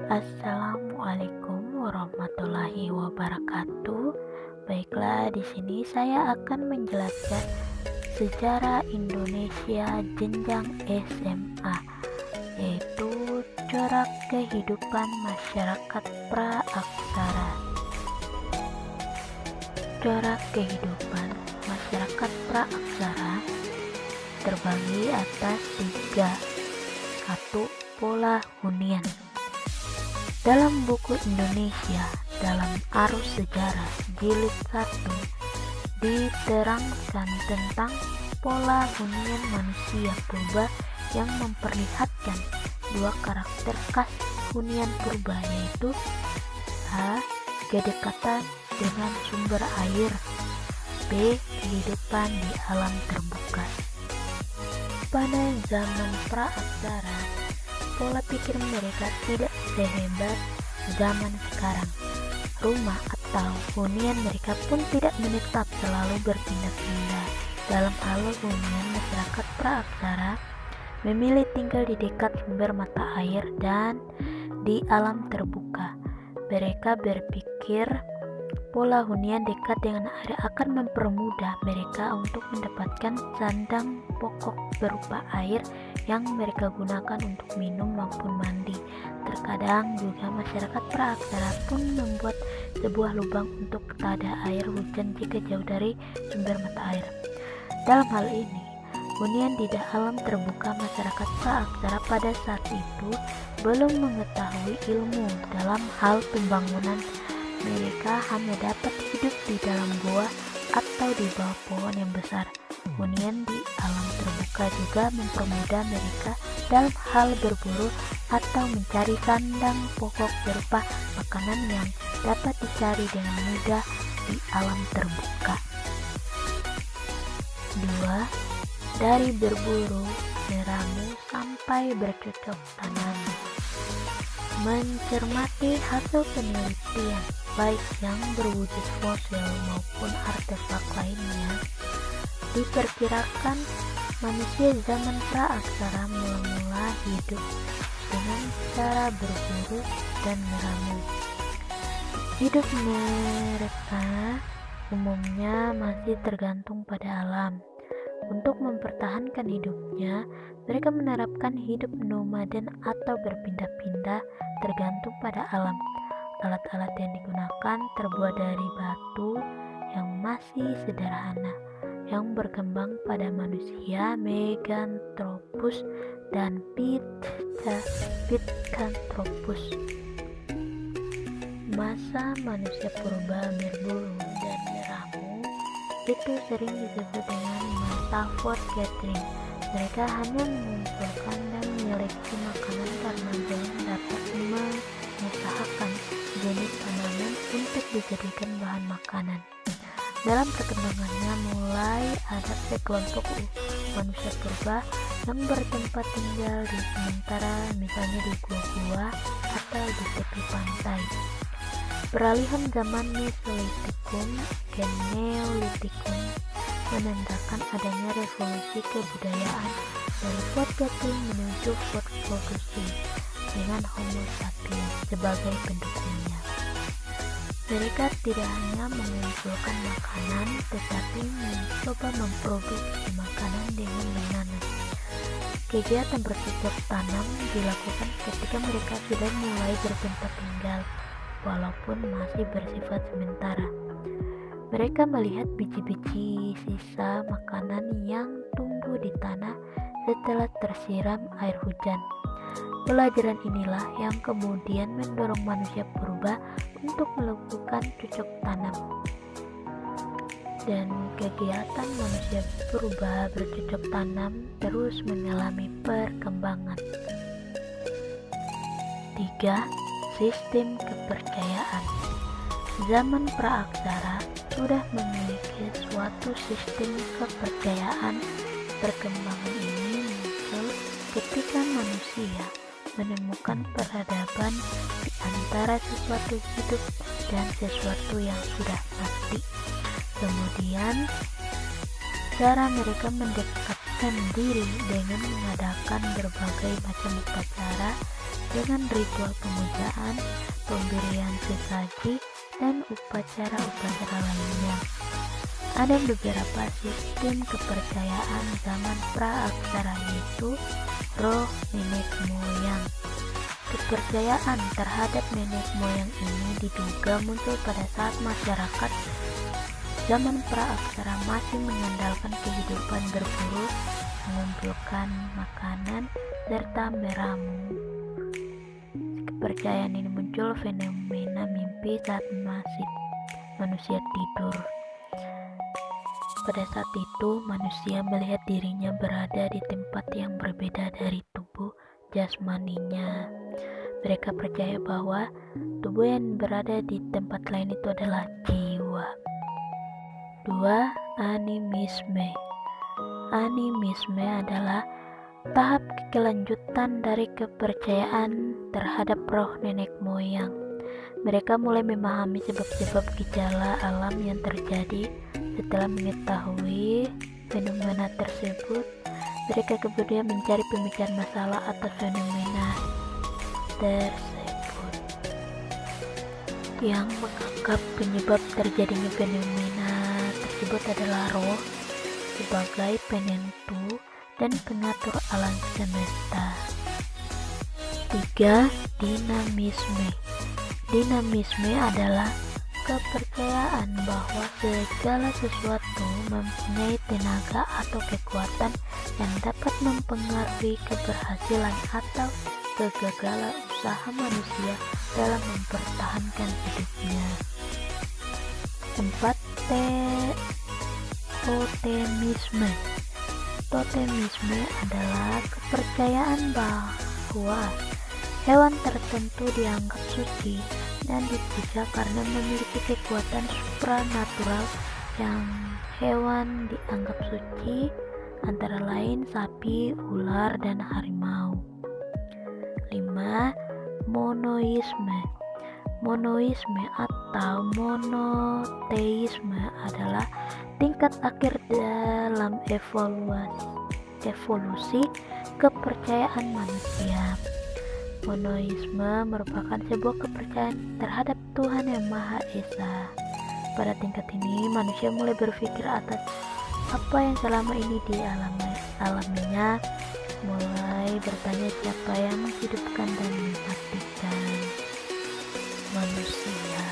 Assalamualaikum warahmatullahi wabarakatuh. Baiklah, di sini saya akan menjelaskan sejarah Indonesia jenjang SMA, yaitu corak kehidupan masyarakat praaksara. Corak kehidupan masyarakat praaksara terbagi atas tiga. 1. Pola hunian. Dalam buku Indonesia dalam Arus Sejarah Jilid 1 diterangkan tentang pola hunian manusia purba yang memperlihatkan dua karakter khas hunian purba, yaitu A. Kedekatan dengan sumber air, B. Kehidupan di alam terbuka. Pada zaman praaksara, pola pikir mereka tidak sehebat zaman sekarang. Rumah atau hunian mereka pun tidak menetap, selalu berpindah-pindah. Dalam hal hunian, masyarakat praaksara memilih tinggal di dekat sumber mata air dan di alam terbuka. Mereka berpikir pola hunian dekat dengan air akan mempermudah mereka untuk mendapatkan sandang pokok berupa air yang mereka gunakan untuk minum maupun mandi. Terkadang juga masyarakat praaksara pun membuat sebuah lubang untuk tada air hujan jika jauh dari sumber mata air. Dalam hal ini, hunian di alam terbuka masyarakat praaksara pada saat itu belum mengetahui ilmu dalam hal pembangunan. Mereka hanya dapat hidup di dalam gua atau di bawah pohon yang besar. Hunian di alam terbuka juga mempermudah mereka dalam hal berburu atau mencari sandang pokok berupa makanan yang dapat dicari dengan mudah di alam terbuka. 2. Dari berburu, meramu, sampai bercocok tanam. Mencermati hasil penelitian, baik yang berwujud fosil maupun artefak lainnya, diperkirakan manusia zaman praaksara mula-mula hidup dengan cara berburu dan meramu. Hidup mereka umumnya masih tergantung pada alam. Untuk mempertahankan hidupnya, mereka menerapkan hidup nomaden atau berpindah-pindah tergantung pada alam. Alat-alat yang digunakan terbuat dari batu yang masih sederhana, yang berkembang pada manusia Meganthropus dan Pithecanthropus. Masa manusia purba berburu dan meramu itu sering disebut dengan masa foraging. Mereka hanya mengumpulkan dan menyeleksi makanan karena belum dapat mengusahakan jenis tanaman untuk dijadikan bahan makanan. Dalam perkembangannya, mulai ada sekelompok manusia purba yang bertempat tinggal di sementara, misalnya di gua-gua atau di tepi pantai. Peralihan zaman Mesolitikum ke Neolitikum menandakan adanya revolusi kebudayaan dari foraging menuju producing dengan Homo sapiens sebagai pendukungnya. Mereka tidak hanya mengumpulkan makanan, tetapi mencoba memproduksi makanan dengan menanam. Kegiatan bercocok tanam dilakukan ketika mereka sudah mulai bertempat tinggal, walaupun masih bersifat sementara. Mereka melihat biji-biji sisa makanan yang tumbuh di tanah setelah tersiram air hujan. Pelajaran inilah yang kemudian mendorong manusia purba untuk melakukan cocok tanam. Dan kegiatan manusia purba bercocok tanam terus mengalami perkembangan. 3. Sistem kepercayaan. Zaman praaksara sudah memiliki suatu sistem kepercayaan. Perkembangan ini muncul ketika manusia menemukan peradaban di antara sesuatu hidup dan sesuatu yang sudah mati. Kemudian, cara mereka mendekatkan diri dengan mengadakan berbagai macam upacara dengan ritual pemujaan, pemberian sesaji, dan upacara-upacara lainnya. Ada beberapa sistem kepercayaan zaman pra-aksara, yaitu roh nenek moyang. Kepercayaan terhadap nenek moyang ini diduga muncul pada saat masyarakat zaman pra-aksara masih mengandalkan kehidupan berburu, mengumpulkan makanan, serta meramu. Kepercayaan ini muncul fenomena mimpi saat manusia tidur. Pada saat itu, manusia melihat dirinya berada di tempat yang berbeda dari tubuh jasmaninya. Mereka percaya bahwa tubuh yang berada di tempat lain itu adalah jiwa. 2. Animisme. Animisme adalah tahap kelanjutan dari kepercayaan terhadap roh nenek moyang. Mereka mulai memahami sebab-sebab gejala alam yang terjadi. Setelah mengetahui fenomena tersebut, mereka kemudian mencari pemikiran masalah atas fenomena tersebut. Yang menganggap penyebab terjadinya fenomena tersebut adalah roh sebagai penentu dan pengatur alam semesta. 3. Dinamisme. Dinamisme adalah kepercayaan bahwa segala sesuatu mempunyai tenaga atau kekuatan yang dapat mempengaruhi keberhasilan atau kegagalan usaha manusia dalam mempertahankan hidupnya. 4. Totemisme. Totemisme adalah kepercayaan bahwa hewan tertentu dianggap suci dan dipuja karena memiliki kekuatan supranatural. Yang hewan dianggap suci antara lain sapi, ular, dan harimau. 5. Monoisme. Monoisme atau monoteisme adalah tingkat akhir dalam evolusi kepercayaan manusia. Monoisme merupakan sebuah kepercayaan terhadap Tuhan Yang Maha Esa. Pada tingkat ini, manusia mulai berpikir atas apa yang selama ini dialaminya, mulai bertanya siapa yang menghidupkan dan mematikan manusia.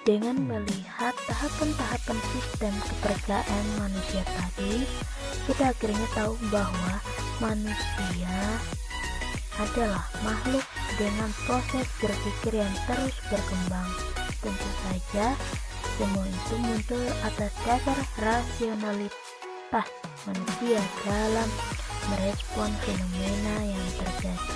Dengan melihat tahapan-tahapan sistem kepercayaan manusia tadi, kita akhirnya tahu bahwa manusia adalah makhluk dengan proses berpikir yang terus berkembang. Tentu saja, semua itu muncul atas dasar rasionalitas manusia dalam merespon fenomena yang terjadi.